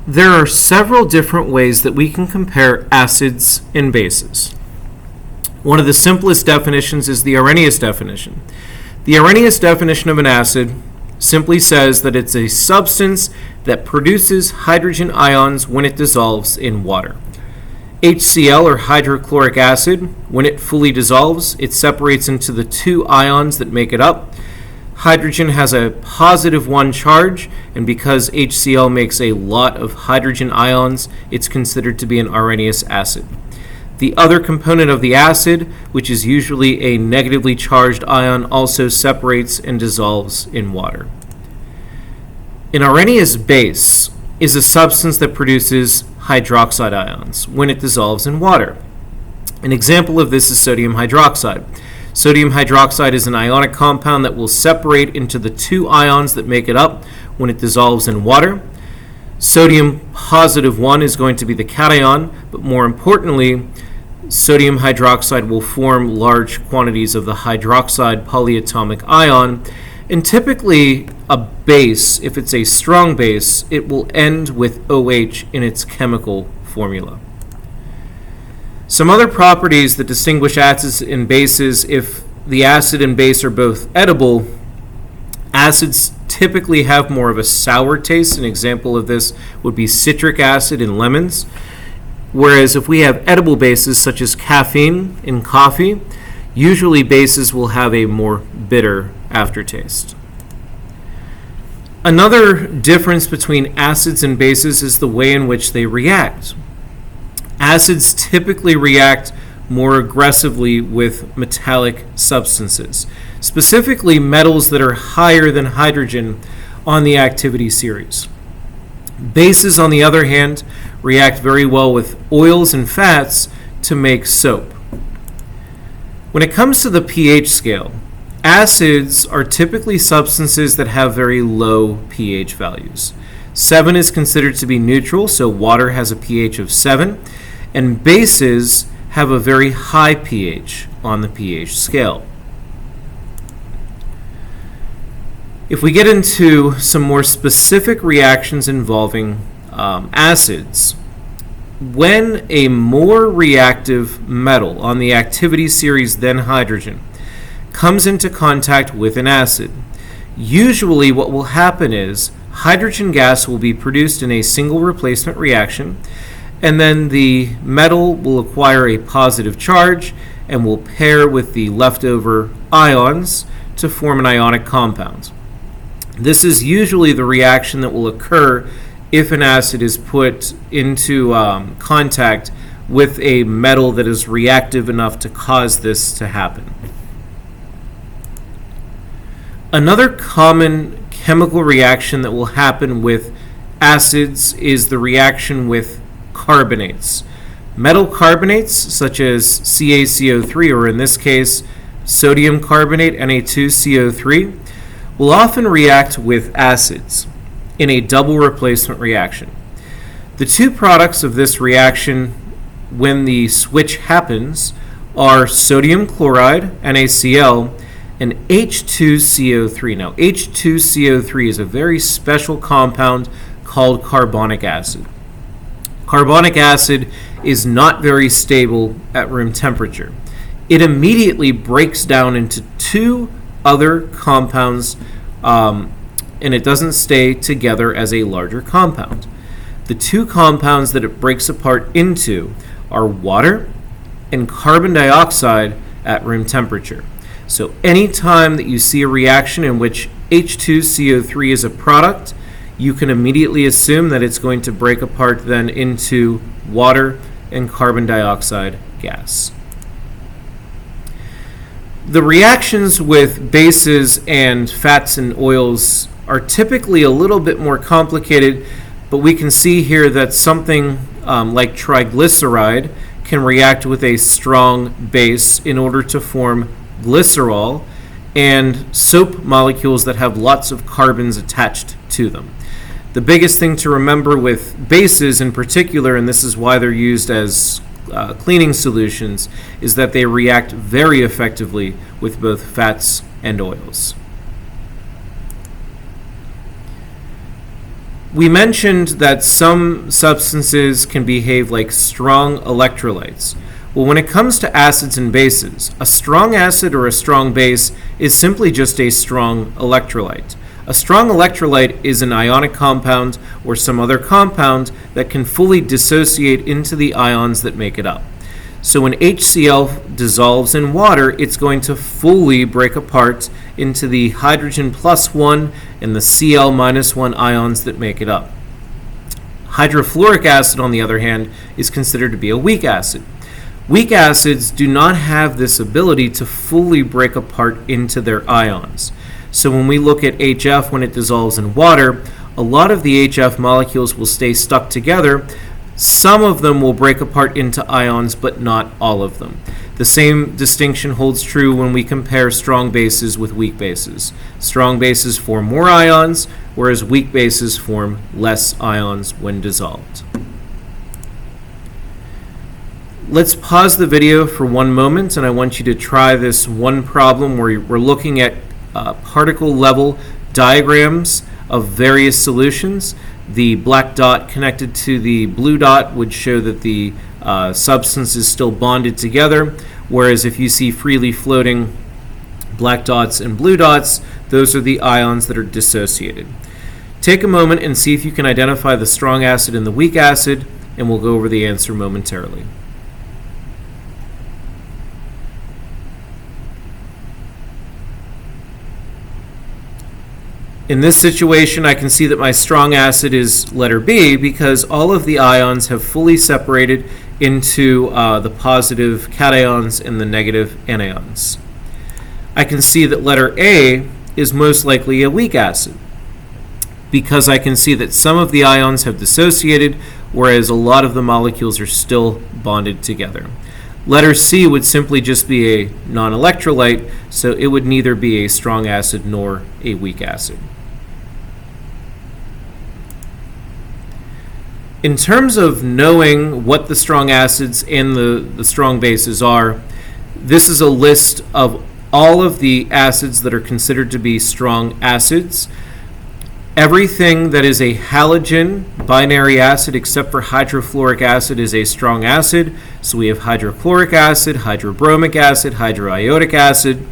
There are several different ways that we can compare acids and bases. One of the simplest definitions is the Arrhenius definition. The Arrhenius definition of an acid simply says that it's a substance that produces hydrogen ions when it dissolves in water. HCl, or hydrochloric acid, when it fully dissolves, it separates into the two ions that make it up. Hydrogen has a positive 1 charge, and because HCl makes a lot of hydrogen ions, it's considered to be an Arrhenius acid. The other component of the acid, which is usually a negatively charged ion, also separates and dissolves in water. An Arrhenius base is a substance that produces hydroxide ions when it dissolves in water. An example of this is sodium hydroxide. Sodium hydroxide is an ionic compound that will separate into the two ions that make it up when it dissolves in water. Sodium positive 1 is going to be the cation, but more importantly, sodium hydroxide will form large quantities of the hydroxide polyatomic ion, and typically a base, if it's a strong base, it will end with OH in its chemical formula. Some other properties that distinguish acids and bases: if the acid and base are both edible, acids typically have more of a sour taste. An example of this would be citric acid in lemons. Whereas if we have edible bases such as caffeine in coffee, usually bases will have a more bitter aftertaste. Another difference between acids and bases is the way in which they react. Acids typically react more aggressively with metallic substances, specifically metals that are higher than hydrogen on the activity series. Bases, on the other hand, react very well with oils and fats to make soap. When it comes to the pH scale, acids are typically substances that have very low pH values. 7 is considered to be neutral, so water has a pH of 7, and bases have a very high pH on the pH scale. If we get into some more specific reactions involving acids, when a more reactive metal on the activity series than hydrogen comes into contact with an acid, usually what will happen is hydrogen gas will be produced in a single replacement reaction, and then the metal will acquire a positive charge and will pair with the leftover ions to form an ionic compound. This is usually the reaction that will occur if an acid is put into contact with a metal that is reactive enough to cause this to happen. Another common chemical reaction that will happen with acids is the reaction with carbonates. Metal carbonates such as CaCO3, or in this case sodium carbonate, Na2CO3, will often react with acids in a double replacement reaction. The two products of this reaction when the switch happens are sodium chloride, NaCl, and H2CO3. Now, H2CO3 is a very special compound called carbonic acid. Carbonic acid is not very stable at room temperature. It immediately breaks down into two other compounds, and it doesn't stay together as a larger compound. The two compounds that it breaks apart into are water and carbon dioxide at room temperature. So anytime that you see a reaction in which H2CO3 is a product, you can immediately assume that it's going to break apart then into water and carbon dioxide gas. The reactions with bases and fats and oils are typically a little bit more complicated, but we can see here that something like triglyceride can react with a strong base in order to form glycerol and soap molecules that have lots of carbons attached to them. The biggest thing to remember with bases in particular, and this is why they're used as cleaning solutions, is that they react very effectively with both fats and oils. We mentioned that some substances can behave like strong electrolytes. Well, when it comes to acids and bases, a strong acid or a strong base is simply just a strong electrolyte. A strong electrolyte is an ionic compound or some other compound that can fully dissociate into the ions that make it up. So when HCl dissolves in water, it's going to fully break apart into the hydrogen +1 and the Cl -1 ions that make it up. Hydrofluoric acid, on the other hand, is considered to be a weak acid. Weak acids do not have this ability to fully break apart into their ions. So when we look at HF when it dissolves in water, a lot of the HF molecules will stay stuck together. Some of them will break apart into ions, but not all of them. The same distinction holds true when we compare strong bases with weak bases. Strong bases form more ions, whereas weak bases form less ions when dissolved. Let's pause the video for one moment, and I want you to try this one problem where we're looking at particle level diagrams of various solutions. The black dot connected to the blue dot would show that the substance is still bonded together, whereas if you see freely floating black dots and blue dots, those are the ions that are dissociated. Take a moment and see if you can identify the strong acid and the weak acid, and we'll go over the answer momentarily. In this situation, I can see that my strong acid is letter B because all of the ions have fully separated into the positive cations and the negative anions. I can see that letter A is most likely a weak acid because I can see that some of the ions have dissociated, whereas a lot of the molecules are still bonded together. Letter C would simply just be a non-electrolyte, so it would neither be a strong acid nor a weak acid. In terms of knowing what the strong acids and the strong bases are, this is a list of all of the acids that are considered to be strong acids. Everything that is a halogen binary acid except for hydrofluoric acid is a strong acid. So we have hydrochloric acid, hydrobromic acid, hydroiodic acid,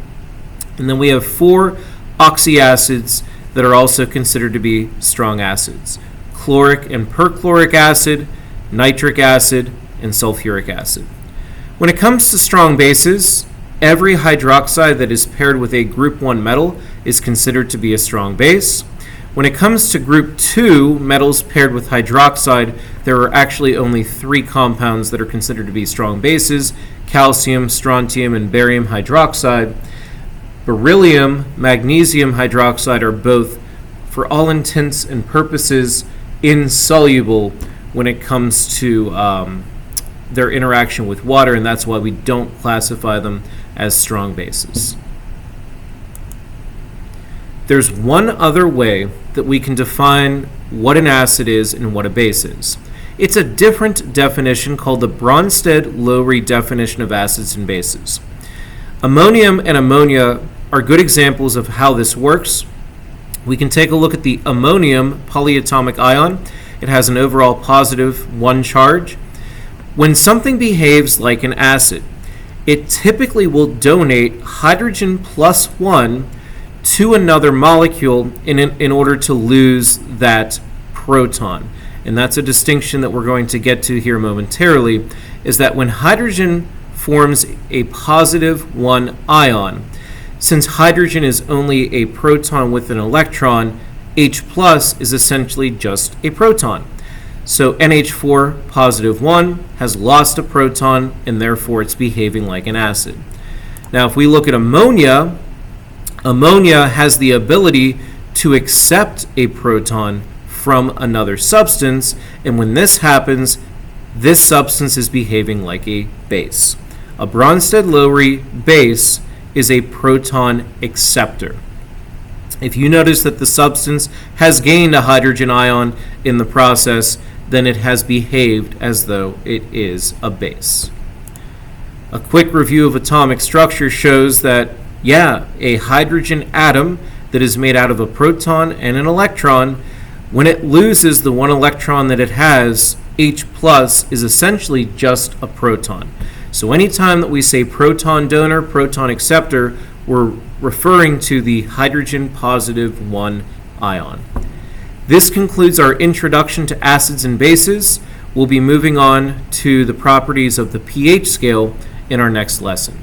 and then we have 4 oxyacids that are also considered to be strong acids: chloric and perchloric acid, nitric acid, and sulfuric acid. When it comes to strong bases, every hydroxide that is paired with a group 1 metal is considered to be a strong base. When it comes to group 2 metals paired with hydroxide, there are actually only 3 compounds that are considered to be strong bases: calcium, strontium, and barium hydroxide. Beryllium, magnesium hydroxide are both, for all intents and purposes, insoluble when it comes to their interaction with water, and that's why we don't classify them as strong bases. There's one other way that we can define what an acid is and what a base is. It's a different definition called the Bronsted-Lowry Definition of acids and bases. Ammonium and ammonia are good examples of how this works. We can take a look at the ammonium polyatomic ion. It has an overall positive 1 charge. When something behaves like an acid, it typically will donate hydrogen +1 to another molecule in order to lose that proton. And that's a distinction that we're going to get to here momentarily, is that when hydrogen forms a positive 1 ion, since hydrogen is only a proton with an electron, H+ is essentially just a proton. So NH4 positive 1 has lost a proton, and therefore it's behaving like an acid. Now if we look at ammonia, ammonia has the ability to accept a proton from another substance, and when this happens, this substance is behaving like a base. A Bronsted-Lowry base is a proton acceptor. If you notice that the substance has gained a hydrogen ion in the process, then it has behaved as though it is a base. A quick review of atomic structure shows that, a hydrogen atom that is made out of a proton and an electron When it loses the one electron that it has, H plus is essentially just a proton. So anytime that we say proton donor, proton acceptor, we're referring to the hydrogen positive 1 ion. This concludes our introduction to acids and bases. We'll be moving on to the properties of the pH scale in our next lesson.